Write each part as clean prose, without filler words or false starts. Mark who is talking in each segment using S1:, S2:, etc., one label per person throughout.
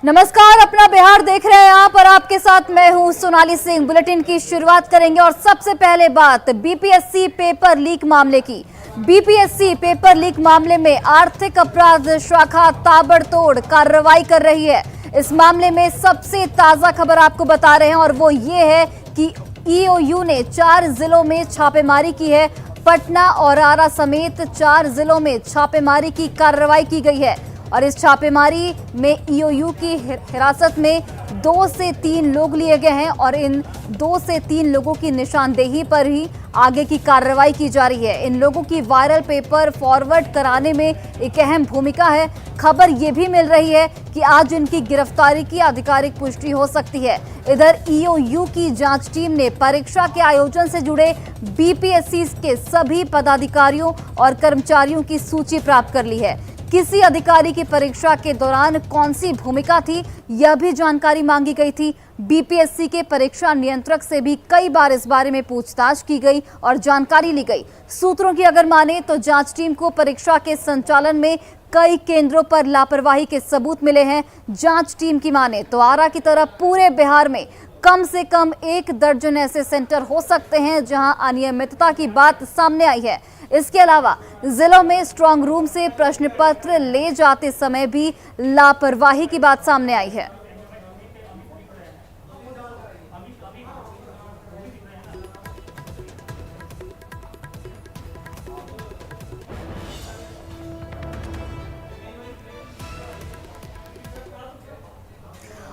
S1: नमस्कार, अपना बिहार देख रहे हैं आप और आपके साथ मैं हूं सोनाली सिंह। बुलेटिन की शुरुआत करेंगे और सबसे पहले बात बीपीएससी पेपर लीक मामले की। बीपीएससी पेपर लीक मामले में आर्थिक अपराध शाखा ताबड़तोड़ कार्रवाई कर रही है। इस मामले में सबसे ताजा खबर आपको बता रहे हैं और वो ये है कि ईओयू ने 4 जिलों में छापेमारी की है। पटना और आरा समेत 4 जिलों में छापेमारी की कार्रवाई की गई है और इस छापेमारी में ईओयू की हिरासत में 2 से 3 लोग लिए गए हैं और इन 2 से 3 लोगों की निशानदेही पर ही आगे की कार्रवाई की जा रही है। इन लोगों की वायरल पेपर फॉरवर्ड कराने में एक अहम भूमिका है। खबर ये भी मिल रही है कि आज इनकी गिरफ्तारी की आधिकारिक पुष्टि हो सकती है। इधर ईओयू की जांच टीम ने परीक्षा के आयोजन से जुड़े बीपीएससी के सभी पदाधिकारियों और कर्मचारियों की सूची प्राप्त कर ली है। किसी अधिकारी की परीक्षा के दौरान कौन सी भूमिका थी, यह भी जानकारी मांगी गई थी। बीपीएससी के परीक्षा नियंत्रक से भी कई बार इस बारे में पूछताछ की गई और जानकारी ली गई। सूत्रों की अगर माने तो जांच टीम को परीक्षा के संचालन में कई केंद्रों पर लापरवाही के सबूत मिले हैं। जांच टीम की माने तो आरा की तरह पूरे बिहार में कम से कम 1 दर्जन ऐसे सेंटर हो सकते हैं जहां अनियमितता की बात सामने आई है। इसके अलावा जिलों में स्ट्रांग रूम से प्रश्न पत्र ले जाते समय भी लापरवाही की बात सामने आई है।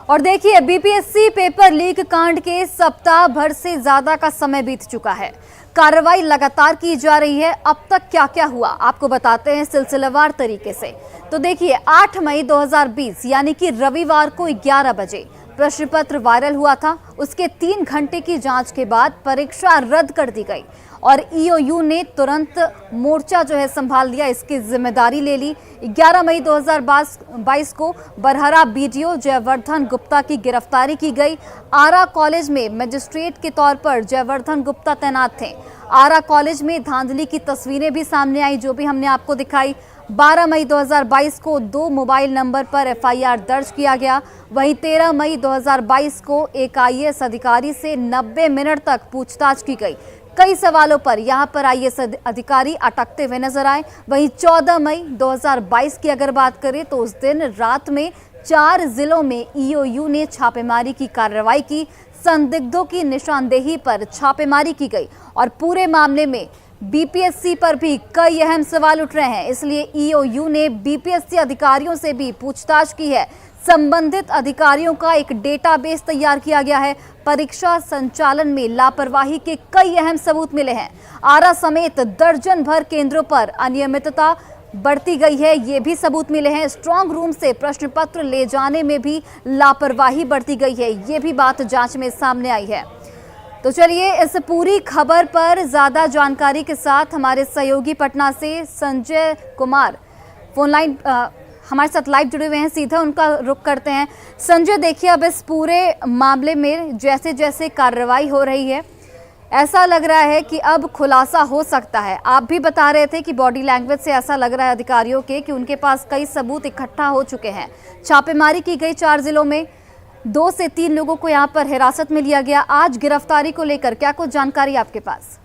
S1: और देखिए, बीपीएससी पेपर लीक कांड के सप्ताह भर से ज्यादा का समय बीत चुका है। कार्रवाई लगातार की जा रही है। अब तक क्या क्या हुआ आपको बताते हैं सिलसिलेवार तरीके से। तो देखिए, 8 मई 2020 यानी कि रविवार को 11 बजे प्रश्न पत्र वायरल हुआ था। उसके 3 घंटे की जांच के बाद परीक्षा रद्द कर दी गई और ईओयू ने तुरंत मोर्चा जो है संभाल लिया, इसकी जिम्मेदारी ले ली। 11 मई 2022 को बरहरा बीडीओ जयवर्धन गुप्ता की गिरफ्तारी की गई। आरा कॉलेज में मजिस्ट्रेट के तौर पर जयवर्धन गुप्ता तैनात थे। आरा कॉलेज में धांधली की तस्वीरें भी सामने आई, जो भी हमने आपको दिखाई। 12 मई 2022 को 2 मोबाइल नंबर पर एफआईआर दर्ज किया गया। वहीं 13 मई 2022 को एक आईएएस अधिकारी से 90 मिनट तक पूछताछ की गई। कई सवालों पर यहां पर आईएएस अधिकारी अटकते हुए नजर आए। वहीं 14 मई 2022 की अगर बात करें तो उस दिन रात में 4 जिलों में ईओयू ने छापेमारी की कार्रवाई की। संदिग्धों की निशानदेही पर छापेमारी की गई और पूरे मामले में बीपीएससी पर भी कई अहम सवाल उठ रहे हैं। इसलिए ईओयू ने बीपीएससी अधिकारियों से भी पूछताछ की है। संबंधित अधिकारियों का एक डेटाबेस तैयार किया गया है। परीक्षा संचालन में लापरवाही के कई अहम सबूत मिले हैं। आरा समेत दर्जन भर केंद्रों पर अनियमितता बढ़ती गई है, ये भी सबूत मिले हैं। स्ट्रांग रूम से प्रश्न पत्र ले जाने में भी लापरवाही बढ़ती गई है, ये भी बात जांच में सामने आई है। तो चलिए, इस पूरी खबर पर ज्यादा जानकारी के साथ हमारे सहयोगी पटना से संजय कुमार फोन लाइन हमारे साथ लाइव जुड़े हुए हैं। सीधा उनका रुख करते हैं। संजय, देखिए, अब इस पूरे मामले में जैसे जैसे कार्रवाई हो रही है, ऐसा लग रहा है कि अब खुलासा हो सकता है। आप भी बता रहे थे कि बॉडी लैंग्वेज से ऐसा लग रहा है अधिकारियों के कि उनके पास कई सबूत इकट्ठा हो चुके हैं। छापेमारी की गई 4 जिलों में, 2 से 3 लोगों को यहाँ पर हिरासत में लिया गया। आज गिरफ्तारी को लेकर क्या कुछ जानकारी आपके पास?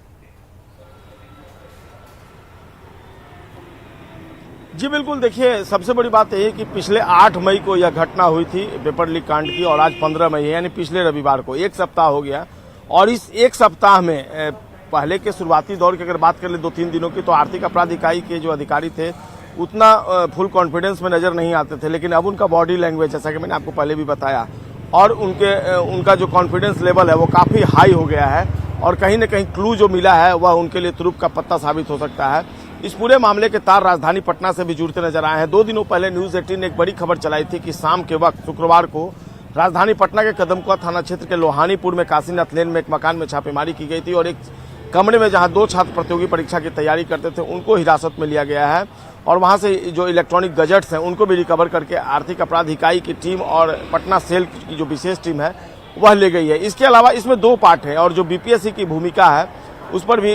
S2: जी बिल्कुल, देखिए, सबसे बड़ी बात यह है कि पिछले 8 मई को यह घटना हुई थी पेपर लीक कांड की और आज 15 मई है, यानी पिछले रविवार को 1 सप्ताह हो गया। और इस 1 सप्ताह में पहले के शुरुआती दौर की अगर बात कर ले 2-3 दिनों की, तो आर्थिक अपराध इकाई के जो अधिकारी थे उतना फुल कॉन्फिडेंस में नजर नहीं आते थे। लेकिन अब उनका बॉडी लैंग्वेज, जैसा कि मैंने आपको पहले भी बताया, और उनका जो कॉन्फिडेंस लेवल है वो काफ़ी हाई हो गया है और कहीं ना कहीं क्लू जो मिला है वह उनके लिए तुरुप का पत्ता साबित हो सकता है। इस पूरे मामले के तार राजधानी पटना से भी जुड़ते नजर आए हैं। 2 दिनों पहले न्यूज 18 ने एक बड़ी खबर चलाई थी कि शाम के वक्त शुक्रवार को राजधानी पटना के कदमकुआ थाना क्षेत्र के लोहानीपुर में काशीनाथ लेन में एक मकान में छापेमारी की गई थी और एक कमरे में जहां 2 छात्र प्रतियोगी परीक्षा की तैयारी करते थे उनको हिरासत में लिया गया है और वहां से जो इलेक्ट्रॉनिक गजेट्स हैं उनको भी रिकवर करके आर्थिक अपराध इकाई की टीम और पटना सेल की जो विशेष टीम है वह ले गई है। इसके अलावा इसमें 2 पार्ट है और जो बीपीएससी की भूमिका है उस पर भी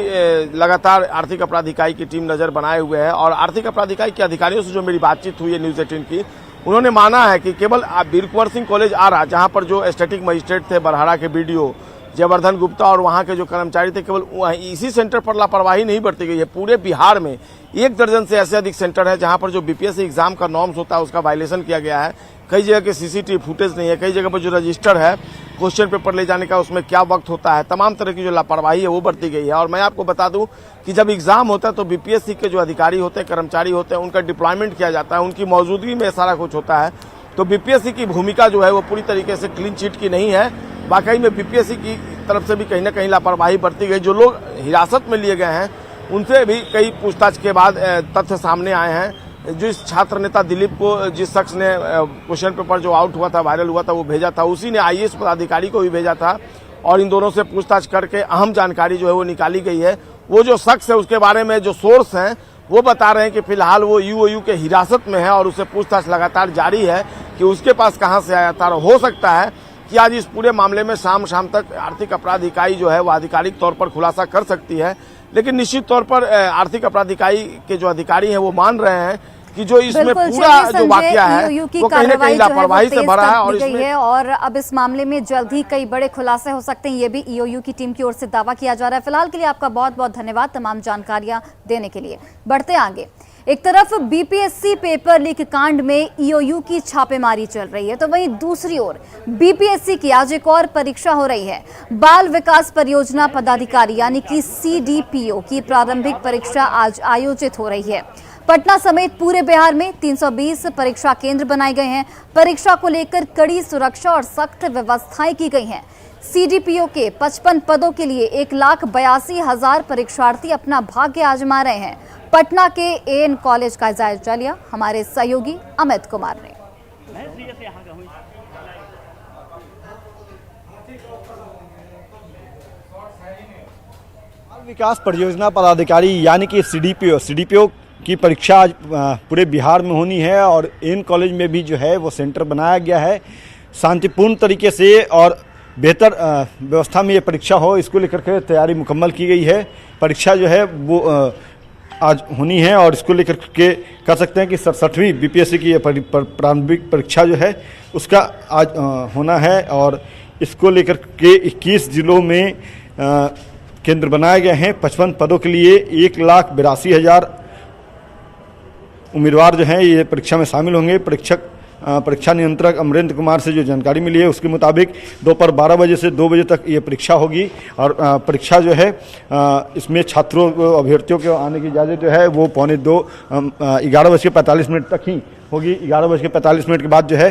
S2: लगातार आर्थिक अपराध इकाई की टीम नजर बनाए हुए है और आर्थिक अपराध इकाई के अधिकारियों से जो मेरी बातचीत हुई है न्यूज 18 की, उन्होंने माना है कि केवल वीर कुंवर सिंह कॉलेज आरा, जहां पर जो स्टैटिक मजिस्ट्रेट थे, बरहारा के बीडीओ जयवर्धन गुप्ता और वहां के जो कर्मचारी थे, केवल इसी सेंटर पर लापरवाही नहीं बरती गई है। पूरे बिहार में 1 दर्जन से ऐसे अधिक सेंटर है जहां पर जो बीपीएससी एग्जाम का नॉर्म्स होता है उसका वायलेशन किया गया है। कई जगह के सीसीटीवी फुटेज नहीं है, कई जगह पर जो रजिस्टर है क्वेश्चन पेपर ले जाने का उसमें क्या वक्त होता है, तमाम तरह की जो लापरवाही है वो बरती गई है। और मैं आपको बता दूं कि जब एग्जाम होता है तो बीपीएससी के जो अधिकारी होते हैं, कर्मचारी होते हैं, उनका डिप्लॉयमेंट किया जाता है, उनकी मौजूदगी में सारा कुछ होता है। तो बीपीएससी की भूमिका जो है वो पूरी तरीके से क्लीन चिट की नहीं है। वाकई में बीपीएससी की तरफ से भी कहीं ना कहीं लापरवाही बरती गई। जो लोग हिरासत में लिए गए हैं उनसे भी कई पूछताछ के बाद तथ्य सामने आए हैं। जिस छात्र नेता दिलीप को, जिस शख्स ने क्वेश्चन पेपर जो आउट हुआ था, वायरल हुआ था, वो भेजा था, उसी ने आईएएस पदाधिकारी को भी भेजा था और इन दोनों से पूछताछ करके अहम जानकारी जो है वो निकाली गई है। वो जो शख्स है उसके बारे में जो सोर्स हैं वो बता रहे हैं कि फिलहाल वो यूओयू के हिरासत में है और उससे पूछताछ लगातार जारी है कि उसके पास कहां से आया था। हो सकता है कि आज इस पूरे मामले में शाम तक आर्थिक अपराध इकाई जो है वो आधिकारिक तौर पर खुलासा कर सकती है। लेकिन निश्चित तौर पर आर्थिक अपराध इकाई के जो अधिकारी हैं वो मान रहे हैं कि जो इसमें पूरा जो वाकया है वो कहीं ना कहीं लापरवाही से भरा है और इसमें
S1: और अब इस मामले में जल्द ही कई बड़े खुलासे हो सकते हैं, ये भी ईओयू की टीम की ओर से दावा किया जा रहा है। फिलहाल के लिए आपका बहुत बहुत धन्यवाद तमाम जानकारियां देने के लिए। बढ़ते आगे, एक तरफ बीपीएससी पेपर लीक कांड में ईओयू की छापेमारी चल रही है, तो वहीं दूसरी ओर बीपीएससी की आज एक और परीक्षा हो रही है। बाल विकास परियोजना पदाधिकारी यानी कि सीडीपीओ की प्रारंभिक परीक्षा आज आयोजित हो रही है। पटना समेत पूरे बिहार में 320 परीक्षा केंद्र बनाए गए हैं। परीक्षा को लेकर कड़ी सुरक्षा और सख्त व्यवस्थाएं की गई हैं। सीडीपीओ के 55 पदों के लिए 1,82,000 परीक्षार्थी अपना भाग्य आजमा रहे हैं। पटना के एएन कॉलेज का जायजा लिया हमारे सहयोगी अमित कुमार ने।
S3: बाल विकास परियोजना पदाधिकारी यानी कि सीडीपीओ की परीक्षा आज पूरे बिहार में होनी है और एएन कॉलेज में भी जो है वो सेंटर बनाया गया है। शांतिपूर्ण तरीके से और बेहतर व्यवस्था में ये परीक्षा हो, इसको लेकर के तैयारी मुकम्मल की गई है। परीक्षा जो है वो आज होनी है और इसको लेकर के कह सकते हैं कि 67वीं बीपीएससी की प्रारंभिक परीक्षा जो है उसका आज होना है और इसको लेकर के 21 जिलों में केंद्र बनाए गए हैं। 55 पदों के लिए 1,82,000 उम्मीदवार जो हैं ये परीक्षा में शामिल होंगे। परीक्षा नियंत्रक अमरेंद्र कुमार से जो जानकारी मिली है उसके मुताबिक दोपहर 12 बजे से 2 बजे तक ये परीक्षा होगी और परीक्षा जो है इसमें छात्रों को, अभ्यर्थियों के आने की इजाज़त जो है वो 11:45 तक ही होगी। 11:45 के बाद जो है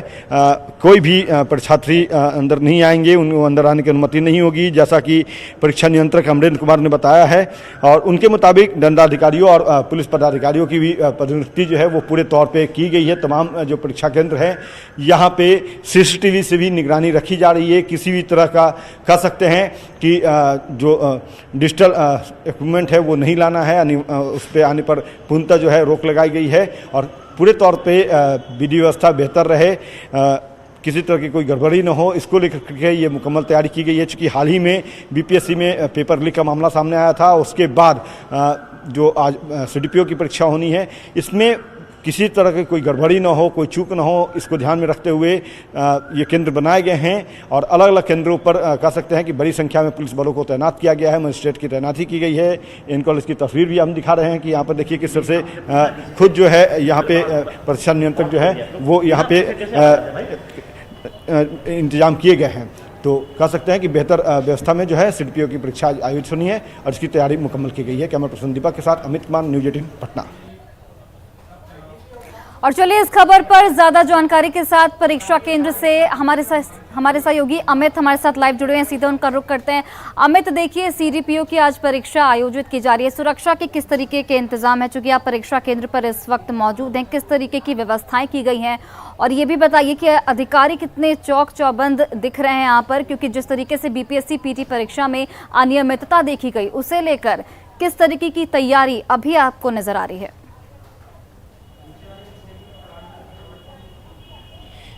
S3: कोई भी परीक्षार्थी अंदर नहीं आएंगे, उनको अंदर आने की अनुमति नहीं होगी, जैसा कि परीक्षा नियंत्रक अमरेंद्र कुमार ने बताया है। और उनके मुताबिक दंडाधिकारियों और पुलिस पदाधिकारियों की भी पदोन्नति जो है वो पूरे तौर पे की गई है। तमाम जो परीक्षा केंद्र हैं यहाँ पे सीसीटीवी से भी निगरानी रखी जा रही है। किसी भी तरह का कह सकते हैं कि जो डिजिटल इक्विपमेंट है वो नहीं लाना है, उस पर आने पर पूर्णतः जो है रोक लगाई गई है और पूरे तौर पे विधि व्यवस्था बेहतर रहे, किसी तरह की कोई गड़बड़ी न हो, इसको लेकर के ये मुकम्मल तैयारी की गई है। चूँकि हाल ही में बीपीएससी में पेपर लीक का मामला सामने आया था, उसके बाद जो आज सीडीपीओ की परीक्षा होनी है इसमें किसी तरह की कोई गड़बड़ी न हो, कोई चूक न हो, इसको ध्यान में रखते हुए ये केंद्र बनाए गए हैं और अलग अलग केंद्रों पर कह सकते हैं कि बड़ी संख्या में पुलिस बलों को तैनात किया गया है, मजिस्ट्रेट की तैनाती की गई है। एएन कॉलेज की तस्वीर भी हम दिखा रहे हैं कि यहाँ पर देखिए किस तरह से खुद जो है यहाँ पे परीक्षा नियंत्रक जो है वो यहाँ पे इंतजाम किए गए हैं। तो कह सकते हैं कि बेहतर व्यवस्था में जो है सीडीपीओ की परीक्षा आयोजित होनी है और इसकी तैयारी मुकम्मल की गई है। कैमरा पर्सन दीपक के साथ अमित कुमार, न्यूज़ 18 पटना।
S1: और चलिए इस खबर पर ज्यादा जानकारी के साथ परीक्षा केंद्र से हमारे सहयोगी अमित हमारे साथ लाइव जुड़े हैं, सीधे उनका रुख करते हैं। अमित, देखिए सीडीपीओ की आज परीक्षा आयोजित की जा रही है, सुरक्षा के किस तरीके के इंतजाम है? चूंकि आप परीक्षा केंद्र पर इस वक्त मौजूद हैं, किस तरीके की व्यवस्थाएं की गई हैं? और ये भी बताइए कि अधिकारी कितने चौक चौबंद दिख रहे हैं यहाँ पर, क्योंकि जिस तरीके से बीपीएससी पीटी परीक्षा में अनियमितता देखी गई उसे लेकर किस तरीके की तैयारी अभी आपको नजर आ रही है?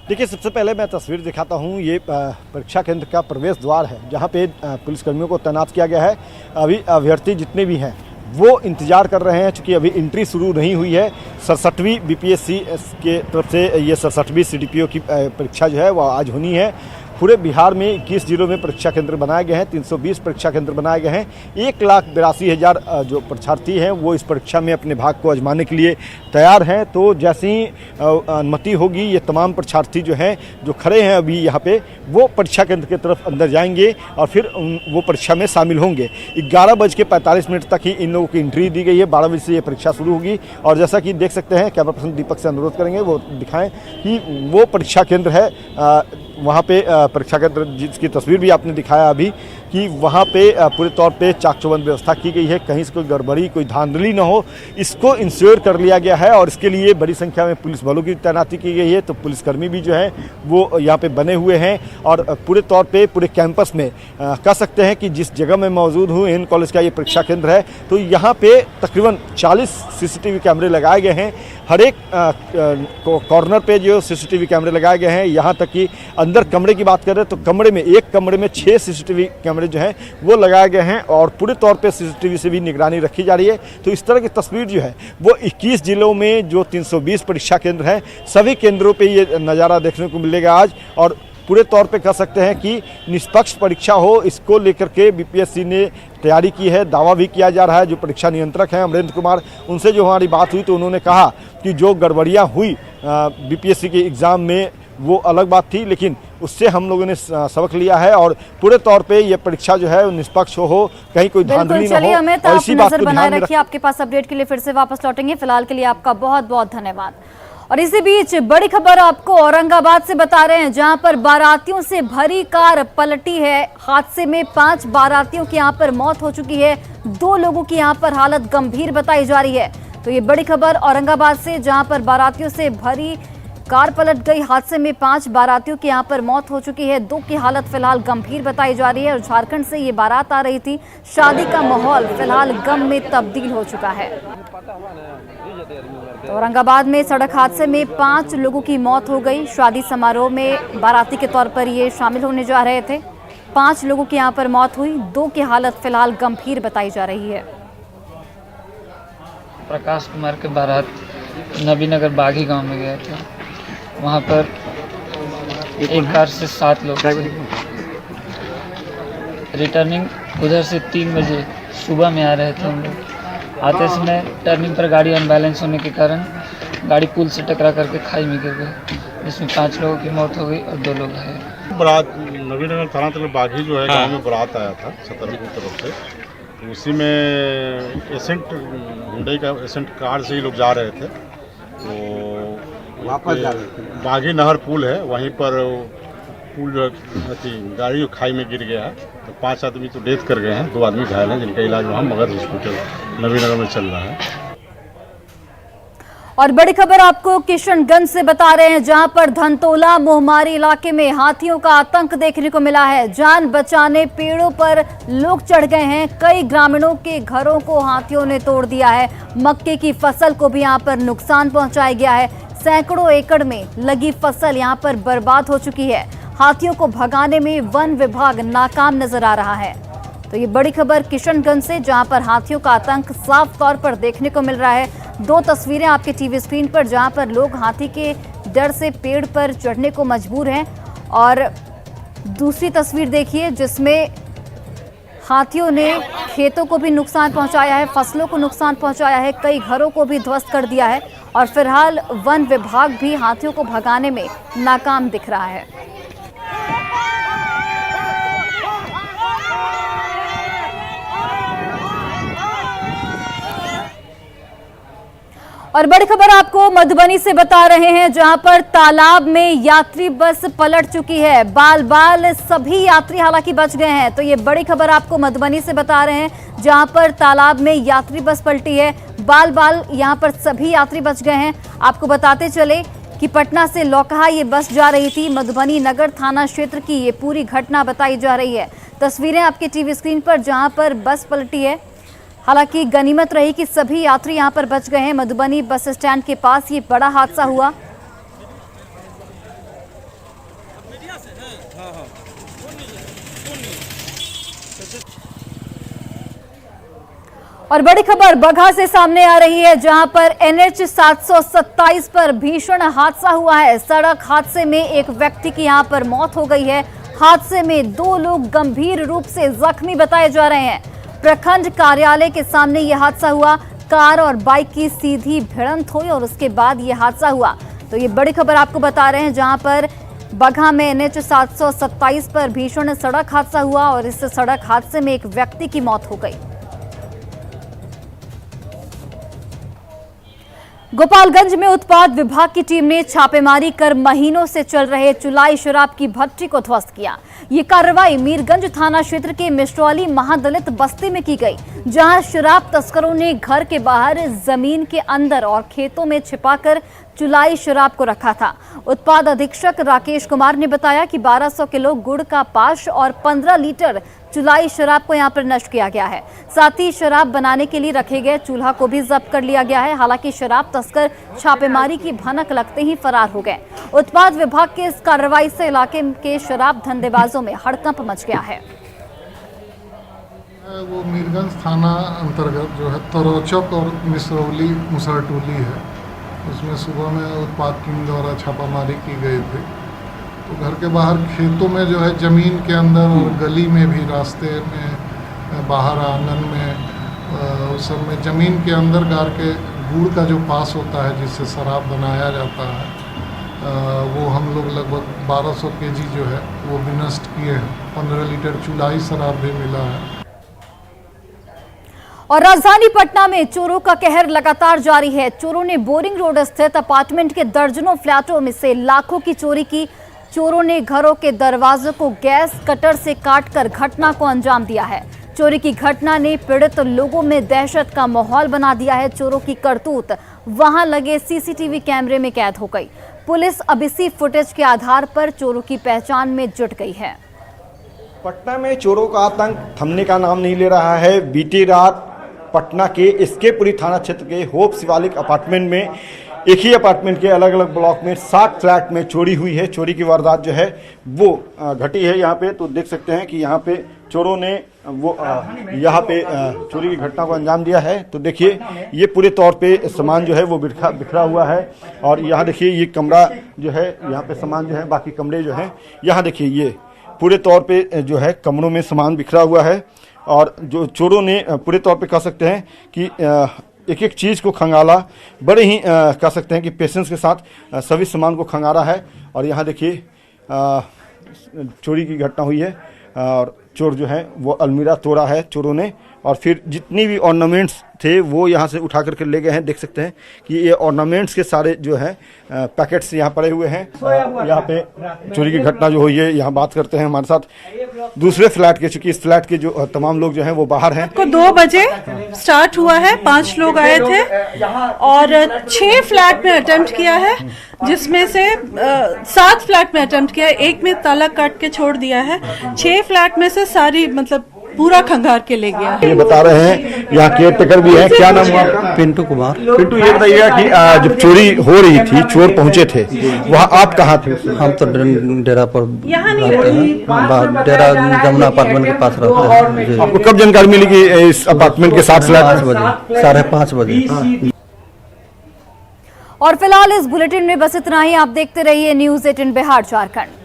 S3: देखिए, सबसे पहले मैं तस्वीर दिखाता हूँ। ये परीक्षा केंद्र का प्रवेश द्वार है जहाँ पे पुलिसकर्मियों को तैनात किया गया है। अभी अभ्यर्थी जितने भी हैं वो इंतजार कर रहे हैं, चूँकि अभी एंट्री शुरू नहीं हुई है। 67वीं बीपीएससी के तरफ से ये 67वीं सीडीपीओ की परीक्षा जो है वो आज होनी है। पूरे बिहार में 21 जिलों में परीक्षा केंद्र बनाए गए हैं, 320 परीक्षा केंद्र बनाए गए हैं। 1,82,000 जो परीक्षार्थी हैं वो इस परीक्षा में अपने भाग को आजमाने के लिए तैयार हैं। तो जैसे ही अनुमति होगी, ये तमाम परीक्षार्थी जो हैं, जो खड़े हैं अभी यहाँ पे, वो परीक्षा केंद्र की तरफ अंदर जाएंगे और फिर वो परीक्षा में शामिल होंगे। 11:45 तक ही इन लोगों की एंट्री दी गई है। 12 बजे से ये परीक्षा शुरू होगी और जैसा कि देख सकते हैं, कैमरा पर्सन दीपक से अनुरोध करेंगे वो दिखाएं कि वो परीक्षा केंद्र है। वहाँ पे परीक्षा केंद्र जिसकी तस्वीर भी आपने दिखाया अभी, कि वहाँ पे पूरे तौर पे चाक चौबंद व्यवस्था की गई है, कहीं से कोई गड़बड़ी, कोई धांधली ना हो, इसको इंश्योर कर लिया गया है। और इसके लिए बड़ी संख्या में पुलिस बलों की तैनाती की गई है। तो पुलिसकर्मी भी जो है वो यहाँ पे बने हुए हैं और पूरे तौर पे पूरे कैंपस में कह सकते हैं कि जिस जगह में मौजूद हूँ, एन कॉलेज का ये परीक्षा केंद्र है, तो यहाँ पे तकरीबन 40 सीसीटीवी कैमरे लगाए गए हैं। हर एक कॉर्नर पे जो सीसीटीवी कैमरे लगाए गए हैं। यहाँ तक कि अंदर कमरे की बात करें तो एक कमरे में 6 सीसीटीवी कैमरे जो हैं वो लगाए गए हैं और पूरे तौर पे सीसीटीवी से भी निगरानी रखी जा रही है। तो इस तरह की तस्वीर जो है वो 21 जिलों में जो 320 परीक्षा केंद्र हैं, सभी केंद्रों पे ये नज़ारा देखने को मिलेगा आज। और पूरे तौर पे कह सकते हैं कि निष्पक्ष परीक्षा हो, इसको लेकर के बीपीएससी ने तैयारी की है। दावा भी किया जा रहा है। जो परीक्षा नियंत्रक हैं अमरेंद्र कुमार, उनसे जो हमारी बात हुई तो उन्होंने कहा कि जो गड़बड़ियाँ हुई बीपीएससी के एग्ज़ाम में वो अलग बात थी, लेकिन उससे हम लोगों ने सबक लिया है और पूरे तौर पे ये परीक्षा जो है निष्पक्ष हो, कहीं कोई धांधली ना हो।
S1: अमित, आप नजर बनाए रखिए, आपके पास अपडेट के लिए फिर से वापस लौटेंगे। फिलहाल के लिए आपका बहुत बहुत धन्यवाद। और इसी बीच बड़ी खबर आपको औरंगाबाद से बता रहे हैं, जहां पर बारातियों से भरी कार पलटी है। हादसे में 5 बारातियों की यहां पर मौत हो चुकी है। 2 लोगों की यहां पर हालत गंभीर बताई जा रही है। तो ये बड़ी खबर औरंगाबाद से, जहां पर बारातियों से भरी कार पलट गई। हादसे में 5 बारातियों की यहां पर मौत हो चुकी है। 2 की हालत फिलहाल गंभीर बताई जा रही है। और झारखंड से ये बारात आ रही थी। शादी का माहौल फिलहाल गम में तब्दील हो चुका है। तो औरंगाबाद में सड़क हादसे में 5 लोगों की मौत हो गई। शादी समारोह में बाराती के तौर पर ये शामिल होने जा रहे थे। 5 लोगों की यहां पर मौत हुई। 2 की हालत फिलहाल गंभीर बताई जा रही है।
S4: प्रकाश कुमार के बारात नबीनगर बागी गांव में गए थे। वहाँ पर एक कार से 7 लोग थे। रिटर्निंग उधर से 3 बजे सुबह में आ रहे थे हम लोग। आते समय टर्निंग पर गाड़ी अनबैलेंस होने के कारण गाड़ी पुल से टकरा करके खाई में गिर गई, जिसमें 5 लोगों की मौत हो गई और 2 लोग घायल।
S5: बारात नबीनगर थाना तक बागी जो है गांव में बारात आया था छतरपुर तरफ से। तो उसी में एसेंट हुंडई का एसेंट कार से ही लोग जा रहे थे। तो वापस जा रहे थे। बागी नहर पुल है, वहीं पर पुल जो गाड़ी खाई में गिर गया है। तो 5 आदमी तो डेथ कर गए हैं, 2 आदमी घायल हैं, जिनका इलाज वहाँ मगध हॉस्पिटल नबीनगर में चल रहा है।
S1: और बड़ी खबर आपको किशनगंज से बता रहे हैं, जहां पर धनतोला मोहमारी इलाके में हाथियों का आतंक देखने को मिला है। जान बचाने पेड़ों पर लोग चढ़ गए हैं। कई ग्रामीणों के घरों को हाथियों ने तोड़ दिया है। मक्के की फसल को भी यहां पर नुकसान पहुंचाया गया है। सैकड़ों एकड़ में लगी फसल यहां पर बर्बाद हो चुकी है। हाथियों को भगाने में वन विभाग नाकाम नजर आ रहा है। तो ये बड़ी खबर किशनगंज से, जहां पर हाथियों का आतंक साफ तौर पर देखने को मिल रहा है। 2 तस्वीरें आपके टीवी स्क्रीन पर, जहां पर लोग हाथी के डर से पेड़ पर चढ़ने को मजबूर हैं। और दूसरी तस्वीर देखिए, जिसमें हाथियों ने खेतों को भी नुकसान पहुंचाया है, फसलों को नुकसान पहुंचाया है, कई घरों को भी ध्वस्त कर दिया है। और फिलहाल वन विभाग भी हाथियों को भगाने में नाकाम दिख रहा है। और बड़ी खबर आपको मधुबनी से बता रहे हैं, जहां पर तालाब में यात्री बस पलट चुकी है। बाल बाल सभी यात्री हालांकि बच गए हैं। तो ये बड़ी खबर आपको मधुबनी से बता रहे हैं, जहां पर तालाब में यात्री बस पलटी है। बाल बाल यहां पर सभी यात्री बच गए हैं। आपको बताते चले कि पटना से लौकहा ये बस जा रही थी। मधुबनी नगर थाना क्षेत्र की ये पूरी घटना बताई जा रही है। तस्वीरें आपके टीवी स्क्रीन पर, जहां पर बस पलटी है। हालांकि गनीमत रही कि सभी यात्री यहां पर बच गए हैं। मधुबनी बस स्टैंड के पास ये बड़ा हादसा हुआ। और बड़ी खबर बगहा से सामने आ रही है, जहां पर NH 727 पर भीषण हादसा हुआ है। सड़क हादसे में एक व्यक्ति की यहां पर मौत हो गई है। हादसे में 2 लोग गंभीर रूप से जख्मी बताए जा रहे हैं। प्रखंड कार्यालय के सामने यह हादसा हुआ। कार और बाइक की सीधी भिड़ंत हुई और उसके बाद यह हादसा हुआ। तो ये बड़ी खबर आपको बता रहे हैं, जहां पर बगहा में NH 727 पर भीषण सड़क हादसा हुआ और इस सड़क हादसे में एक व्यक्ति की मौत हो गई। गोपालगंज में उत्पाद विभाग की टीम ने छापेमारी कर महीनों से चल रहे चुलाई शराब की भट्टी को ध्वस्त किया। ये कार्रवाई मीरगंज थाना क्षेत्र के मिश्रौली महादलित बस्ती में की गई, जहां शराब तस्करों ने घर के बाहर, जमीन के अंदर और खेतों में छिपाकर चुलाई शराब को रखा था। उत्पाद अधीक्षक राकेश कुमार ने बताया कि 1200 किलो गुड़ का पाश और 15 लीटर चुलाई शराब को यहां पर नष्ट किया गया है। साथ ही शराब बनाने के लिए रखे गए चूल्हा को भी जब्त कर लिया गया है। हालांकि शराब तस्कर छापेमारी की भनक लगते ही फरार हो गए। उत्पाद विभाग के इस कार्रवाई से इलाके के शराब धंधेबाजों में हड़कंप मच गया है।
S6: वो मीरगंज थाना अंतर्गत जो है तरोचक और मिसरौली मुसरटोली है, उसमें सुबह में उत्पाद टीम द्वारा छापामारी की गई थी। तो घर के बाहर खेतों में जो है, ज़मीन के अंदर और गली में भी, रास्ते में, बाहर आंगन में, उस सब में ज़मीन के अंदर गार के गुड़ का जो पास होता है जिससे शराब बनाया जाता है, वो हम लोग लगभग 1200 केजी जो है वो भी नष्ट किए हैं। 15 लीटर चुलाई शराब भी मिला है।
S1: और राजधानी पटना में चोरों का कहर लगातार जारी है। चोरों ने बोरिंग रोड स्थित अपार्टमेंट के दर्जनों फ्लैटों में से लाखों की चोरी की। चोरों ने घरों के दरवाजों को गैस कटर से काटकर घटना को अंजाम दिया है। चोरी की घटना ने पीड़ित लोगों में दहशत का माहौल बना दिया है। चोरों की करतूत वहां लगे CCTV कैमरे में कैद हो गई। पुलिस अब इसी फुटेज के आधार पर चोरों की पहचान में जुट गई है।
S3: पटना में चोरों का आतंक थमने का नाम नहीं ले रहा है। बीती रात पटना के एसकेपुरी थाना क्षेत्र के होप शिवालिक अपार्टमेंट में, एक ही अपार्टमेंट के अलग अलग ब्लॉक में 7 फ्लैट में चोरी हुई है। चोरी की वारदात जो है वो घटी है। यहाँ पे तो देख सकते हैं कि यहाँ पे चोरों ने वो यहाँ पे चोरी की घटना को अंजाम दिया है। तो देखिए, ये पूरे तौर पे सामान जो है वो बिखरा हुआ है। और यहाँ देखिए, ये कमरा जो है, यहाँ पे सामान जो है, बाकी कमरे जो हैं, यहाँ देखिए, ये पूरे तौर पे जो है कमरों में सामान बिखरा हुआ है। और जो चोरों ने पूरे तौर पे कह सकते हैं कि एक एक चीज़ को खंगाला, बड़े ही कह सकते हैं कि पेशेंस के साथ सभी सामान को खंगाला है। और यहाँ देखिए, चोरी की घटना हुई है और चोर जो है वो अलमीरा तोड़ा है चोरों ने, और फिर जितनी भी ऑर्नामेंट्स थे वो यहाँ से उठा करके ले गए हैं। देख सकते हैं कि ये ऑर्नामेंट्स के सारे जो है पैकेट्स यहाँ पड़े हुए हैं। यहाँ पे चोरी की घटना जो हुई है, यहाँ बात करते हैं हमारे साथ दूसरे फ्लैट के, चूंकि इस फ्लैट के जो तमाम लोग जो हैं वो बाहर हैं।
S7: को 2 बजे स्टार्ट हुआ है, 5 लोग आए थे और 6 फ्लैट में अटेम्प्ट किया है, जिसमें से 7 फ्लैट में अटेम्प्ट किया है, एक में ताला काट के छोड़ दिया है। 6 फ्लैट में से सारी मतलब पूरा खंगार के ले गया है।
S3: ये बता रहे हैं, यहाँ केयरटेकर भी हैं। क्या नाम हुआ आपका?
S8: पिंटू कुमार।
S3: पिंटू, ये बताइएगा कि जब चोरी हो रही थी, चोर पहुंचे थे, वहाँ आप कहाँ थे?
S8: हम तो डेरा पर रहते हैं, डेरा जमुना अपार्टमेंट के पास रहते हैं।
S3: आपको कब जानकारी मिली कि इस अपार्टमेंट के 7 फ्लैट?
S8: 5 बजे, 5:30 बजे।
S1: और फिलहाल इस बुलेटिन में बस इतना ही। आप देखते रहिए News 18 बिहार झारखंड।